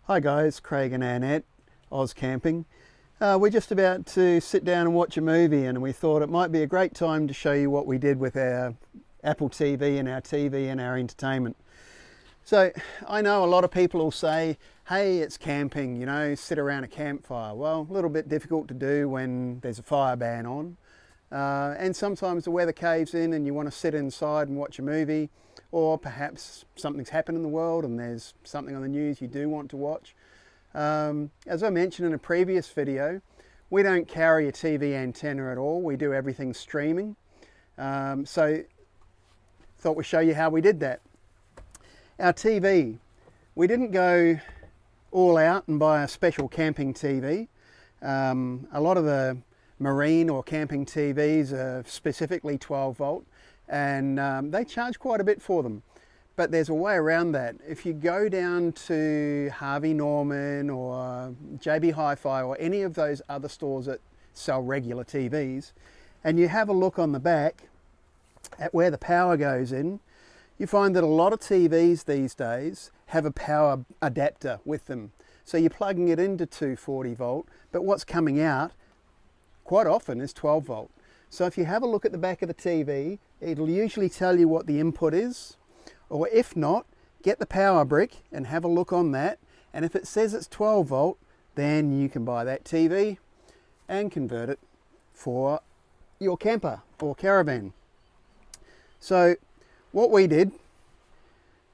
Hi guys, Craig and Annette, Oz Camping. We're just about to sit down and watch a movie, and we thought it might be a great time to show you what we did with our Apple TV and our entertainment. So I know a lot of people will say, hey, it's camping, you know, sit around a campfire. Well, a little bit difficult to do when there's a fire ban on. And sometimes the weather caves in and you want to sit inside and watch a movie, or perhaps something's happened in the world and there's something on the news you do want to watch. As I mentioned in a previous video, we don't carry a TV antenna at all. We do everything streaming. So thought we'd show you how we did that. Our TV, we didn't go all out and buy a special camping TV. A lot of the marine or camping TVs are specifically 12 volt, and they charge quite a bit for them. But there's a way around that. If you go down to Harvey Norman or JB Hi-Fi or any of those other stores that sell regular TVs, and you have a look on the back at where the power goes in, you find that a lot of TVs these days have a power adapter with them. So you're plugging it into 240 volt, but what's coming out quite often is 12 volt. So if you have a look at the back of the TV, it'll usually tell you what the input is, or if not, get the power brick and have a look on that. And if it says it's 12 volt, then you can buy that TV and convert it for your camper or caravan. So what we did,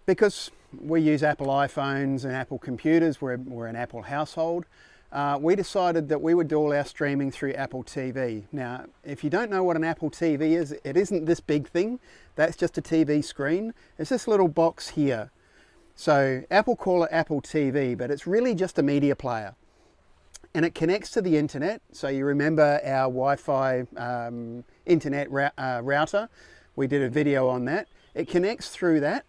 because we use Apple iPhones and Apple computers, we're an Apple household, we decided that we would do all our streaming through Apple TV. Now, if you don't know what an Apple TV is, it isn't this big thing. That's just a TV screen. It's this little box here. So Apple call it Apple TV, but it's really just a media player. And it connects to the internet. So you remember our Wi-Fi internet router. We did a video on that. It connects through that,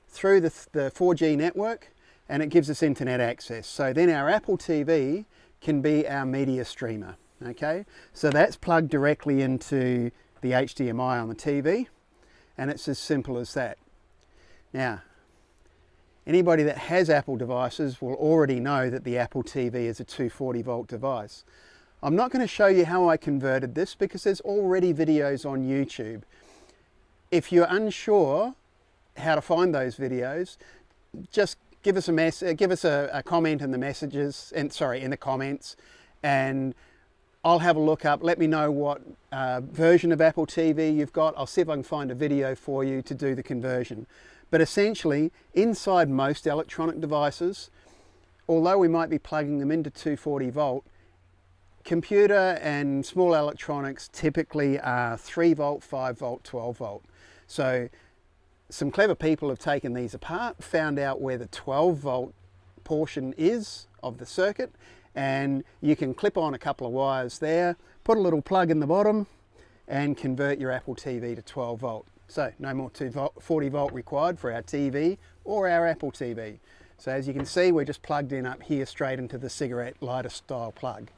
through the 4G network, and it gives us internet access. So then our Apple TV can be our media streamer, okay? So that's plugged directly into the HDMI on the TV, and it's as simple as that. Now, anybody that has Apple devices will already know that the Apple TV is a 240 volt device. I'm not going to show you how I converted this because there's already videos on YouTube. If you're unsure how to find those videos, just give us a comment in the messages, in the comments, and I'll have a look up. Let me know what version of Apple TV you've got. I'll see if I can find a video for you to do the conversion. But essentially, inside most electronic devices, although we might be plugging them into 240 volt, computer and small electronics typically are 3 volt, 5 volt, 12 volt. So some clever people have taken these apart, found out where the 12 volt portion is of the circuit, and you can clip on a couple of wires there, put a little plug in the bottom, and convert your Apple TV to 12 volt. So no more 240 volt required for our TV or our Apple TV. So as you can see, we're just plugged in up here straight into the cigarette lighter style plug.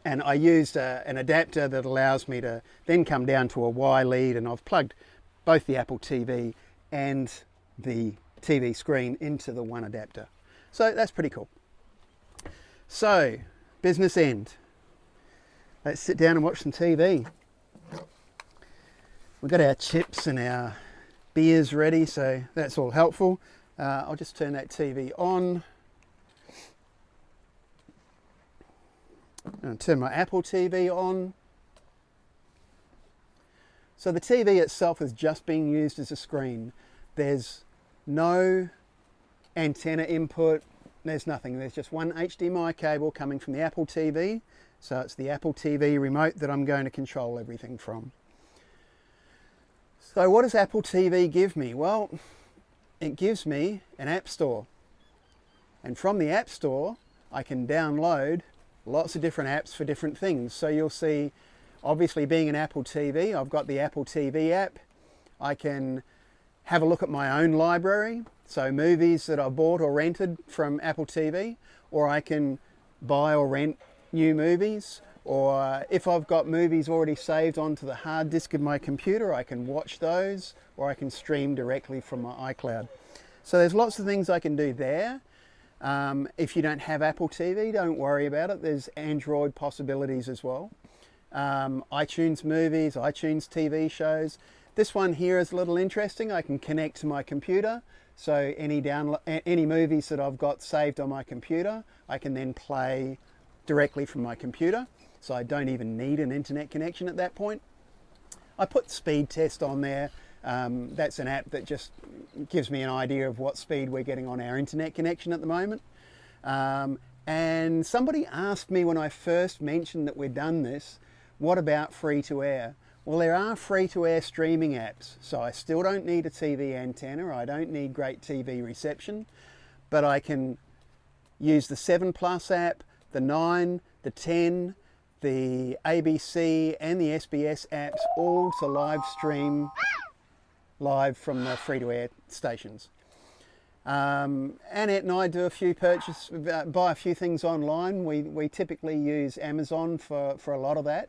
And I used an adapter that allows me to then come down to a Y lead, and I've plugged both the Apple TV and the TV screen into the one adapter. So that's pretty cool. So, business end. Let's sit down and watch some TV. We've got our chips and our beers ready, so that's all helpful. I'll just turn that TV on. And turn my Apple TV on. So the TV itself is just being used as a screen. There's no antenna input, there's nothing. There's just one HDMI cable coming from the Apple TV. So it's the Apple TV remote that I'm going to control everything from. So what does Apple TV give me? Well, it gives me an app store. And from the app store, I can download lots of different apps for different things. So you'll see, obviously being an Apple TV, I've got the Apple TV app. I can have a look at my own library, so movies that I bought or rented from Apple TV, or I can buy or rent new movies, or if I've got movies already saved onto the hard disk of my computer, I can watch those, or I can stream directly from my iCloud. So there's lots of things I can do there. If you don't have Apple TV, don't worry about it. There's Android possibilities as well. iTunes movies, iTunes TV shows. This one here is a little interesting. I can connect to my computer. So any movies that I've got saved on my computer, I can then play directly from my computer. So I don't even need an internet connection at that point. I put Speed Test on there. That's an app that just gives me an idea of what speed we're getting on our internet connection at the moment. And somebody asked me when I first mentioned that we'd done this, what about free-to-air? Well, there are free-to-air streaming apps, so I still don't need a TV antenna, I don't need great TV reception, but I can use the 7 Plus app, the 9, the 10, the ABC and the SBS apps, all to live stream live from the free-to-air stations. Annette and I do a few buy a few things online. We typically use Amazon for a lot of that.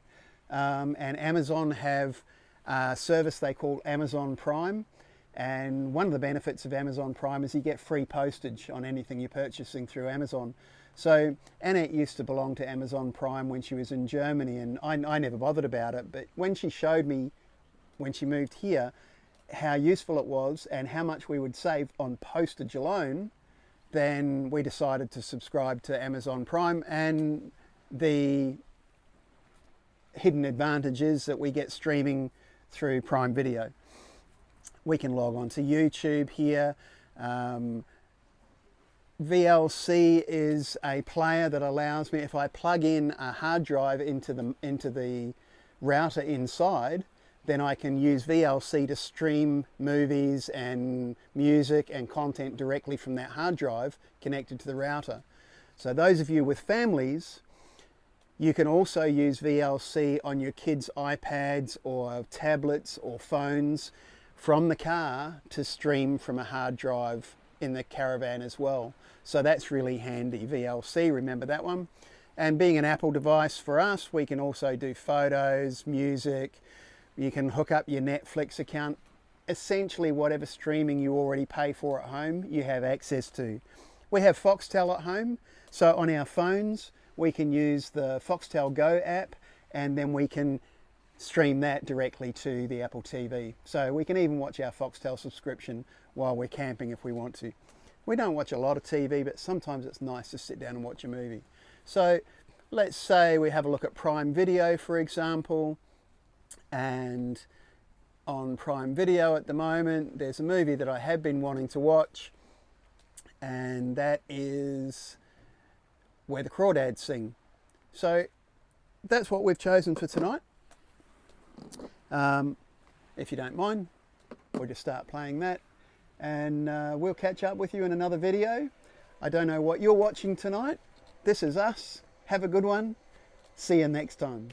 And Amazon have a service they call Amazon Prime. And one of the benefits of Amazon Prime is you get free postage on anything you're purchasing through Amazon. So Annette used to belong to Amazon Prime when she was in Germany, and I never bothered about it. But when she showed me, when she moved here, how useful it was and how much we would save on postage alone, then we decided to subscribe to Amazon Prime. And the hidden advantage is that we get streaming through Prime Video. We can log on to YouTube here. VLC is a player that allows me, if I plug in a hard drive into the router inside, then I can use VLC to stream movies and music and content directly from that hard drive connected to the router. So those of you with families, you can also use VLC on your kids' iPads or tablets or phones from the car to stream from a hard drive in the caravan as well. So that's really handy, VLC, remember that one. And being an Apple device for us, we can also do photos, music. You can hook up your Netflix account. Essentially whatever streaming you already pay for at home, you have access to. We have Foxtel at home, so on our phones we can use the Foxtel Go app, and then we can stream that directly to the Apple TV. So we can even watch our Foxtel subscription while we're camping if we want to. We don't watch a lot of TV, but sometimes it's nice to sit down and watch a movie. So let's say we have a look at Prime Video, for example, and on Prime Video at the moment there's a movie that I have been wanting to watch, and that is Where the Crawdads Sing. So that's what we've chosen for tonight. If you don't mind, we'll just start playing that, and we'll catch up with you in another video. I don't know what you're watching tonight. This is us. Have a good one. See you next time.